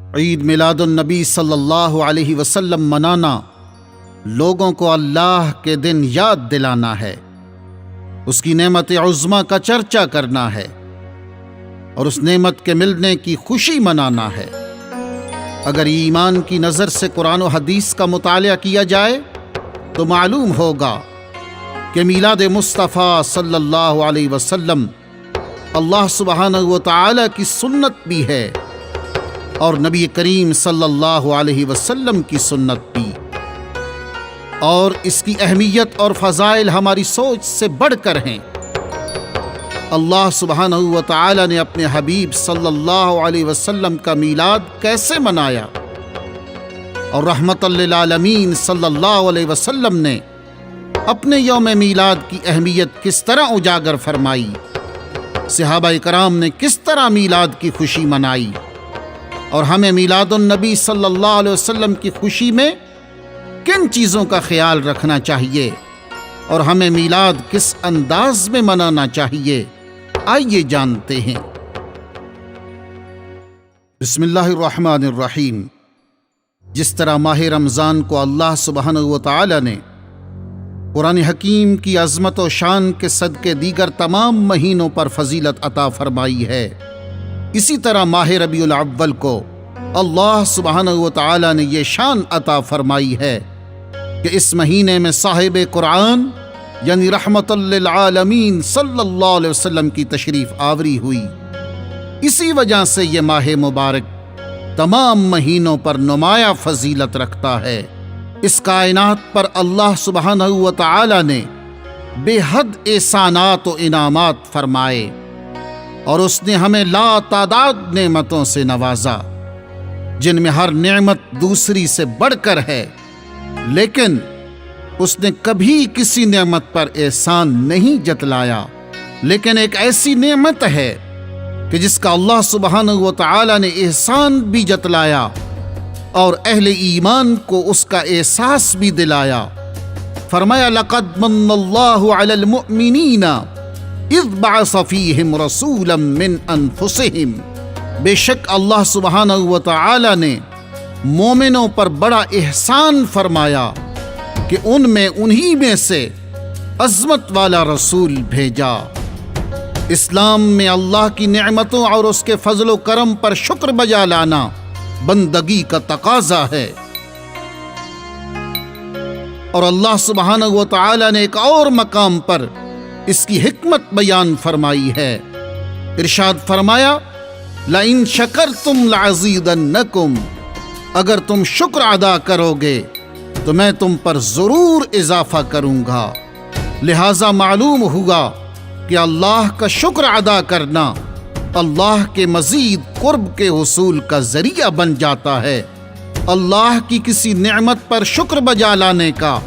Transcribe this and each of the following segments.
عید میلاد النبی صلی اللہ علیہ وسلم منانا لوگوں کو اللہ کے دن یاد دلانا ہے، اس کی نعمت عظمیٰ کا چرچا کرنا ہے اور اس نعمت کے ملنے کی خوشی منانا ہے۔ اگر ایمان کی نظر سے قرآن و حدیث کا مطالعہ کیا جائے تو معلوم ہوگا کہ میلاد مصطفیٰ صلی اللہ علیہ وسلم اللہ سبحانہ و تعالی کی سنت بھی ہے اور نبی کریم صلی اللہ علیہ وسلم کی سنت بھی، اور اس کی اہمیت اور فضائل ہماری سوچ سے بڑھ کر ہیں۔ اللہ سبحانہ و تعالی نے اپنے حبیب صلی اللہ علیہ وسلم کا میلاد کیسے منایا، اور رحمت للعالمین صلی اللہ علیہ وسلم نے اپنے یوم میلاد کی اہمیت کس طرح اجاگر فرمائی، صحابہ کرام نے کس طرح میلاد کی خوشی منائی، اور ہمیں میلاد النبی صلی اللہ علیہ وسلم کی خوشی میں کن چیزوں کا خیال رکھنا چاہیے، اور ہمیں میلاد کس انداز میں منانا چاہیے، آئیے جانتے ہیں۔ بسم اللہ الرحمن الرحیم۔ جس طرح ماہ رمضان کو اللہ سبحانہ و تعالی نے قرآن حکیم کی عظمت و شان کے صدقے دیگر تمام مہینوں پر فضیلت عطا فرمائی ہے، اسی طرح ماہ ربیع الاول کو اللہ سبحانہ و تعالی نے یہ شان عطا فرمائی ہے کہ اس مہینے میں صاحب قرآن یعنی رحمت للعالمین صلی اللہ علیہ وسلم کی تشریف آوری ہوئی۔ اسی وجہ سے یہ ماہ مبارک تمام مہینوں پر نمایاں فضیلت رکھتا ہے۔ اس کائنات پر اللہ سبحانہ و تعالی نے بے حد احسانات و انعامات فرمائے، اور اس نے ہمیں لا تعداد نعمتوں سے نوازا، جن میں ہر نعمت دوسری سے بڑھ کر ہے، لیکن اس نے کبھی کسی نعمت پر احسان نہیں جتلایا۔ لیکن ایک ایسی نعمت ہے کہ جس کا اللہ سبحانہ و تعالی نے احسان بھی جتلایا اور اہل ایمان کو اس کا احساس بھی دلایا۔ فرمایا لقد من اللہ علی المؤمنین اذ بعث فیہم رسولا من انفسہم۔ بے شک اللہ سبحانہ و تعالی نے مومنوں پر بڑا احسان فرمایا کہ ان میں انہی میں سے عظمت والا رسول بھیجا۔ اسلام میں اللہ کی نعمتوں اور اس کے فضل و کرم پر شکر بجا لانا بندگی کا تقاضا ہے، اور اللہ سبحانہ و تعالی نے ایک اور مقام پر اس کی حکمت بیان فرمائی ہے۔ ارشاد فرمایا لَإِن شَكَرْتُمْ لَعَزِيدَنَّكُمْ، اگر تم شکر ادا کرو گے تو میں تم پر ضرور اضافہ کروں گا۔ لہذا معلوم ہوا کہ اللہ کا شکر ادا کرنا اللہ کے مزید قرب کے حصول کا ذریعہ بن جاتا ہے۔ اللہ کی کسی نعمت پر شکر بجا لانے کا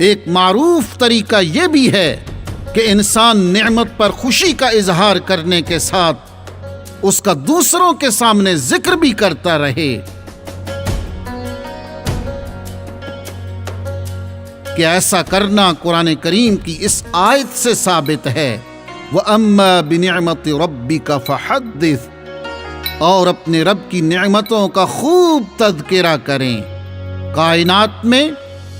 ایک معروف طریقہ یہ بھی ہے کہ انسان نعمت پر خوشی کا اظہار کرنے کے ساتھ اس کا دوسروں کے سامنے ذکر بھی کرتا رہے، کہ ایسا کرنا قرآن کریم کی اس آیت سے ثابت ہے وَأَمَّا بِنِعْمَةِ رَبِّكَ فَحَدِّثْ، اور اپنے رب کی نعمتوں کا خوب تذکرہ کریں۔ کائنات میں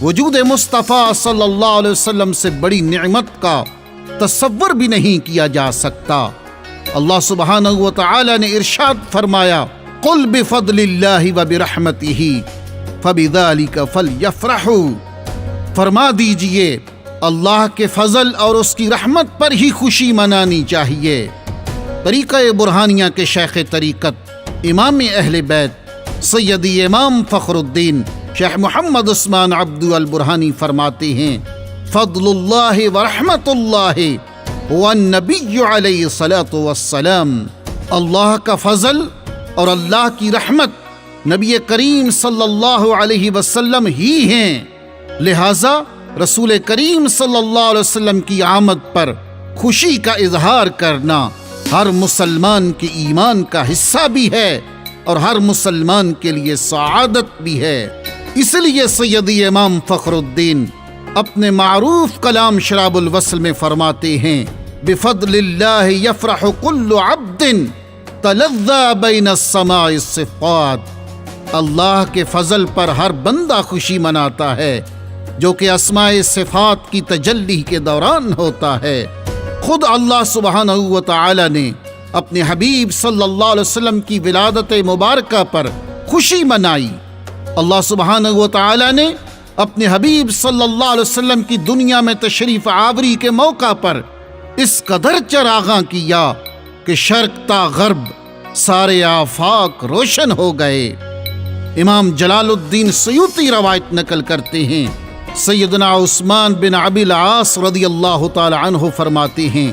وجود مصطفیٰ صلی اللہ علیہ وسلم سے بڑی نعمت کا تصور بھی نہیں کیا جا سکتا۔ اللہ سبحانہ و تعالی نے ارشاد فرمایا قُلْ بِفَضْلِ اللَّهِ وَبِرَحْمَتِهِ فَبِذَلِكَ فَلْيَفْرَحُوا، فرما دیجئے اللہ کے فضل اور اس کی رحمت پر ہی خوشی منانی چاہیے۔ طریقہ برہانیہ کے شیخ طریقت امام اہل بیت سیدی امام فخر الدین شیخ محمد عثمان عبدو البرہانی فرماتے ہیں فضل اللہ ورحمت اللہ والنبی علیہ الصلاۃ والسلام، اللہ کا فضل اور اللہ کی رحمت نبی کریم صلی اللہ علیہ وسلم ہی ہیں، لہذا رسول کریم صلی اللہ علیہ وسلم کی آمد پر خوشی کا اظہار کرنا ہر مسلمان کے ایمان کا حصہ بھی ہے اور ہر مسلمان کے لیے سعادت بھی ہے۔ اس لیے سیدی امام فخر الدین اپنے معروف کلام شراب الوصل میں فرماتے ہیں بفضل اللہ یفرح کل عبد تلذى بین السماء الصفات، اللہ کے فضل پر ہر بندہ خوشی مناتا ہے جو کہ اسماء صفات کی تجلی کے دوران ہوتا ہے۔ خود اللہ سبحانہ و تعالی نے اپنے حبیب صلی اللہ علیہ وسلم کی ولادت مبارکہ پر خوشی منائی۔ اللہ سبحانہ و تعالی نے اپنے حبیب صلی اللہ علیہ وسلم کی دنیا میں تشریف آوری کے موقع پر اس قدر چراغاں کیا کہ شرق تا غرب سارے آفاق روشن ہو گئے۔ امام جلال الدین سیوطی روایت نقل کرتے ہیں، سیدنا عثمان بن ابی العاص رضی اللہ تعالی عنہ فرماتے ہیں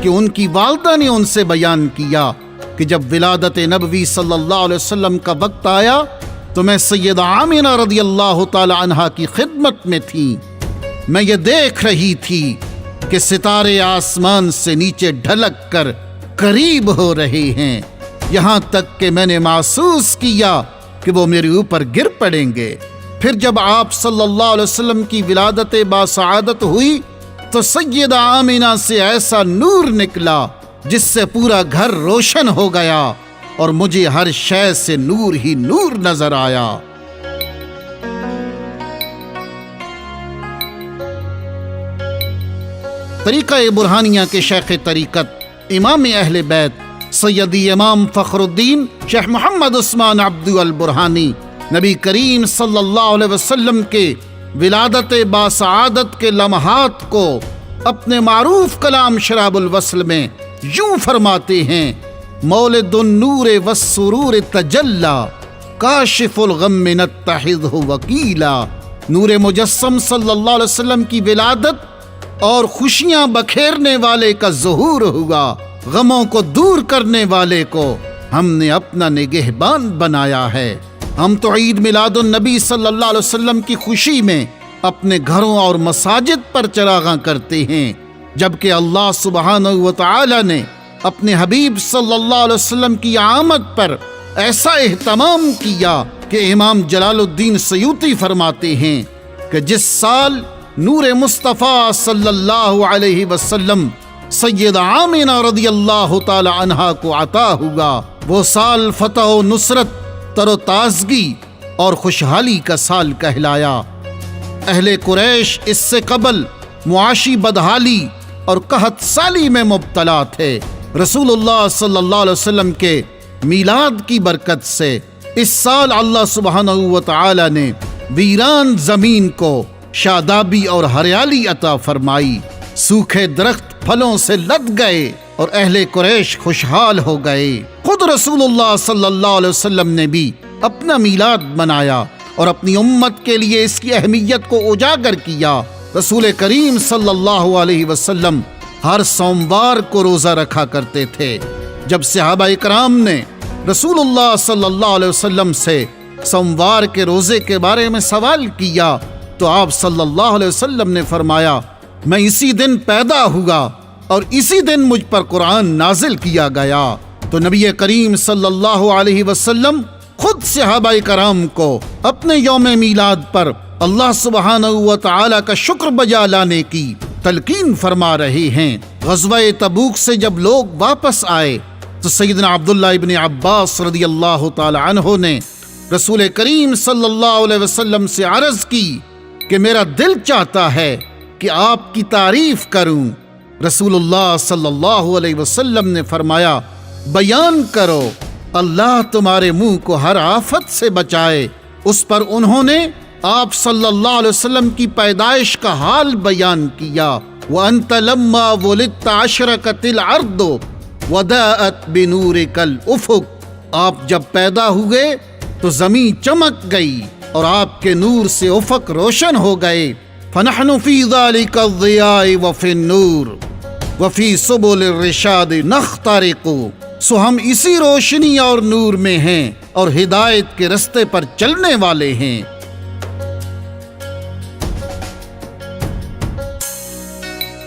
کہ ان کی والدہ نے ان سے بیان کیا کہ جب ولادت نبوی صلی اللہ علیہ وسلم کا وقت آیا تو میں سیدہ آمنہ رضی اللہ تعالی عنہا کی خدمت میں تھی۔ میں یہ دیکھ رہی تھی کہ ستارے آسمان سے نیچے ڈھلک کر قریب ہو رہے ہیں، یہاں تک کہ میں نے محسوس کیا کہ وہ میرے اوپر گر پڑیں گے۔ پھر جب آپ صلی اللہ علیہ وسلم کی ولادت باسعادت ہوئی تو سیدہ آمنہ سے ایسا نور نکلا جس سے پورا گھر روشن ہو گیا اور مجھے ہر شے سے نور ہی نور نظر آیا۔ طریقہ برہانیہ کے شیخ طریقت امام اہل بیت سیدی امام فخر الدین شیخ محمد عثمان عبدو البرہانی نبی کریم صلی اللہ علیہ وسلم کے ولادت باسعادت کے لمحات کو اپنے معروف کلام شراب الوصل میں یوں فرماتے ہیں: مولد النور والسرور تجلی کاشف الغم نتخذہ وکیلا۔ نور مجسم صلی اللہ علیہ وسلم کی ولادت اور خوشیاں بکھیرنے والے کا ظہور ہوا، غموں کو دور کرنے والے کو ہم نے اپنا نگہبان بنایا ہے۔ ہم تو عید میلاد النبی صلی اللہ علیہ وسلم کی خوشی میں اپنے گھروں اور مساجد پر چراغاں کرتے ہیں، جبکہ اللہ سبحانہ و تعالی نے اپنے حبیب صلی اللہ علیہ وسلم کی آمد پر ایسا اہتمام کیا کہ امام جلال الدین سیوطی فرماتے ہیں کہ جس سال نور مصطفیٰ صلی اللہ علیہ وسلم سیدہ آمنہ رضی اللہ تعالی عنہا کو عطا ہوا، وہ سال فتح و نصرت، تر و تازگی اور خوشحالی کا سال کہلایا۔ اہل قریش اس سے قبل معاشی بدحالی اور قحط سالی میں مبتلا تھے۔ رسول اللہ صلی اللہ علیہ وسلم کے میلاد کی برکت سے اس سال اللہ سبحانہ و تعالی نے ویران زمین کو شادابی اور ہریالی عطا فرمائی، سوکھے درخت پھلوں سے لد گئے اور اہل قریش خوشحال ہو گئے۔ خود رسول اللہ صلی اللہ علیہ وسلم نے بھی اپنا میلاد منایا اور اپنی امت کے لیے اس کی اہمیت کو اجاگر کیا۔ رسول کریم صلی اللہ علیہ وسلم ہر سوموار کو روزہ رکھا کرتے تھے۔ جب صحابہ کرام نے رسول اللہ صلی اللہ علیہ وسلم سے سوموار کے روزے کے بارے میں سوال کیا تو آپ صلی اللہ علیہ وسلم نے فرمایا: میں اسی دن پیدا ہوا اور اسی دن مجھ پر قرآن نازل کیا گیا۔ تو نبی کریم صلی اللہ علیہ وسلم خود صحابہ کرام کو اپنے یوم میلاد پر اللہ سبحانہ و تعالی کا شکر بجا لانے کی تلقین فرما رہے ہیں۔ غزوہ تبوک سے جب لوگ واپس آئے تو سیدنا عبداللہ ابن عباس رضی اللہ تعالی عنہ نے رسول کریم صلی اللہ علیہ وسلم سے عرض کی کہ میرا دل چاہتا ہے کہ آپ کی تعریف کروں۔ رسول اللہ صلی اللہ علیہ وسلم نے فرمایا: بیان کرو، اللہ تمہارے منہ کو ہر آفت سے بچائے۔ اس پر انہوں نے آپ صلی اللہ علیہ وسلم کی پیدائش کا حال بیان کیا۔ وَأَنْتَ لَمَّا وُلِدْتَ أَشْرَقَتِ الْأَرْضُ وَضَاءَتْ بِنُورِكَ الْأُفُقُ۔ آپ جب پیدا ہوئے تو زمین چمک گئی اور آپ کے نور سے افق روشن ہو گئے۔ فَنَحْنُ فِي ذَلِكَ الضِّيَاءِ وَفِي النُّورِ وَفِي سُبُلِ الرِّشَادِ نَخْتَرِقُ۔ سو ہم اسی روشنی اور نور میں ہیں اور ہدایت کے رستے پر چلنے والے ہیں۔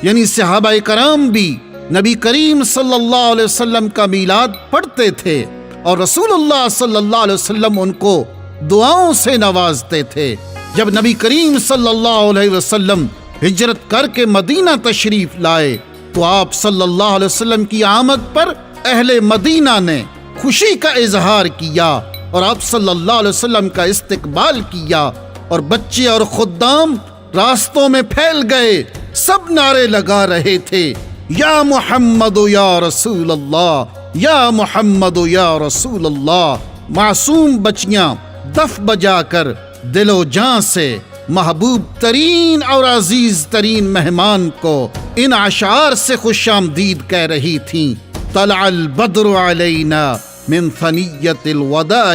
یعنی صحابہ کرام بھی نبی کریم صلی اللہ علیہ وسلم کا میلاد پڑھتے تھے اور رسول اللہ صلی اللہ علیہ وسلم ان کو دعاؤں سے نوازتے تھے۔ جب نبی کریم صلی اللہ علیہ وسلم ہجرت کر کے مدینہ تشریف لائے تو آپ صلی اللہ علیہ وسلم کی آمد پر اہل مدینہ نے خوشی کا اظہار کیا اور آپ صلی اللہ علیہ وسلم کا استقبال کیا، اور بچے اور خدام راستوں میں پھیل گئے، سب نعرے لگا رہے تھے، یا محمد یا رسول اللہ، یا محمد یا رسول اللہ۔ معصوم بچیاں دف بجا کر دل و جان سے محبوب ترین اور عزیز ترین مہمان کو ان اشعار سے خوش آمدید کہہ رہی تھیں۔ طلع البدر علینا من ثنیۃ الوداع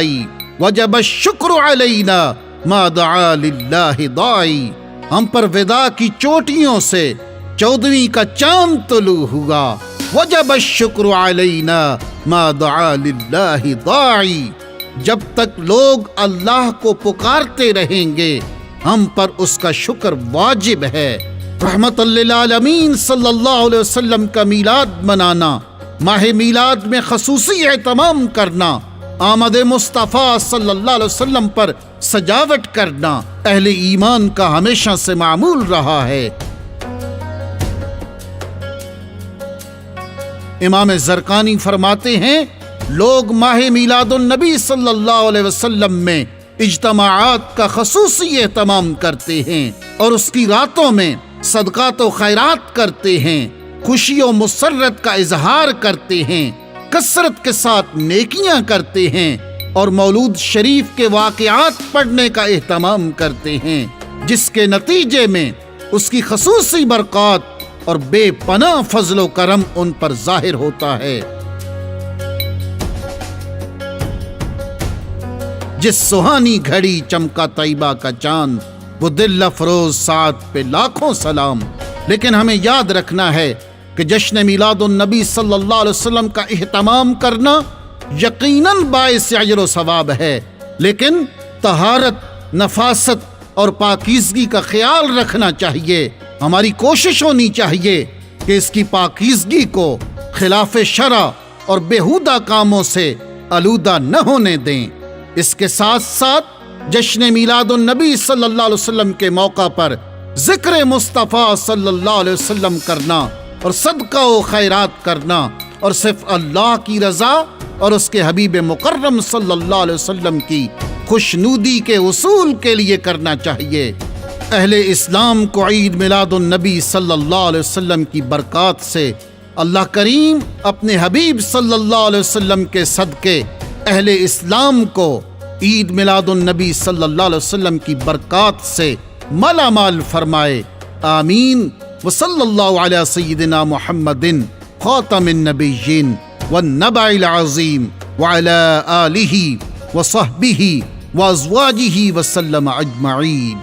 وجب الشکر علینا ما دعا للہ داعی۔ ہم پر وداع کی چوٹیوں سے 14ویں کا چاند طلوع ہوا، وجب الشکر علینا ما دعا للہ داعی۔ جب تک لوگ اللہ کو پکارتے رہیں گے ہم پر اس کا شکر واجب ہے۔ رحمت للعالمین صلی اللہ علیہ وسلم کا میلاد منانا، ماہ میلاد میں خصوصی اہتمام کرنا، آمد مصطفیٰ صلی اللہ علیہ وسلم پر سجاوٹ کرنا اہل ایمان کا ہمیشہ سے معمول رہا ہے۔ امام زرقانی فرماتے ہیں، لوگ ماہ میلاد النبی صلی اللہ علیہ وسلم میں اجتماعات کا خصوصی اہتمام کرتے ہیں اور اس کی راتوں میں صدقات و خیرات کرتے ہیں، خوشی و مسرت کا اظہار کرتے ہیں، کثرت کے ساتھ نیکیاں کرتے ہیں اور مولود شریف کے واقعات پڑھنے کا اہتمام کرتے ہیں، جس کے نتیجے میں اس کی خصوصی برکات اور بے پناہ فضل و کرم ان پر ظاہر ہوتا ہے۔ جس سہانی گھڑی چمکا طیبہ کا چاند، وہ دل افروز سعد پہ لاکھوں سلام۔ لیکن ہمیں یاد رکھنا ہے کہ جشن میلاد النبی صلی اللہ علیہ وسلم کا اہتمام کرنا یقیناً باعث اجر و ثواب ہے، لیکن طہارت، نفاست اور پاکیزگی کا خیال رکھنا چاہیے۔ ہماری کوشش ہونی چاہیے کہ اس کی پاکیزگی کو خلاف شرع اور بیہودہ کاموں سے آلودہ نہ ہونے دیں۔ اس کے ساتھ ساتھ جشن میلاد النبی صلی اللہ علیہ وسلم کے موقع پر ذکر مصطفیٰ صلی اللہ علیہ وسلم کرنا اور صدقہ و خیرات کرنا اور صرف اللہ کی رضا اور اس کے حبیب مکرم صلی اللہ علیہ وسلم کی خوشنودی کے اصول کے لیے کرنا چاہیے۔ اہل اسلام کو عید میلاد النبی صلی اللہ علیہ وسلم کی برکات سے اللہ کریم اپنے حبیب صلی اللہ علیہ وسلم کے صدقے اہل اسلام کو عید میلاد النبی صلی اللہ علیہ وسلم کی برکات سے مالا مال فرمائے، آمین۔ وصلی اللہ علی سیدنا محمد خاتم النبیین والنبع العظیم وعلی آلہ وصحبہ وازواجہ وسلم اجمعین۔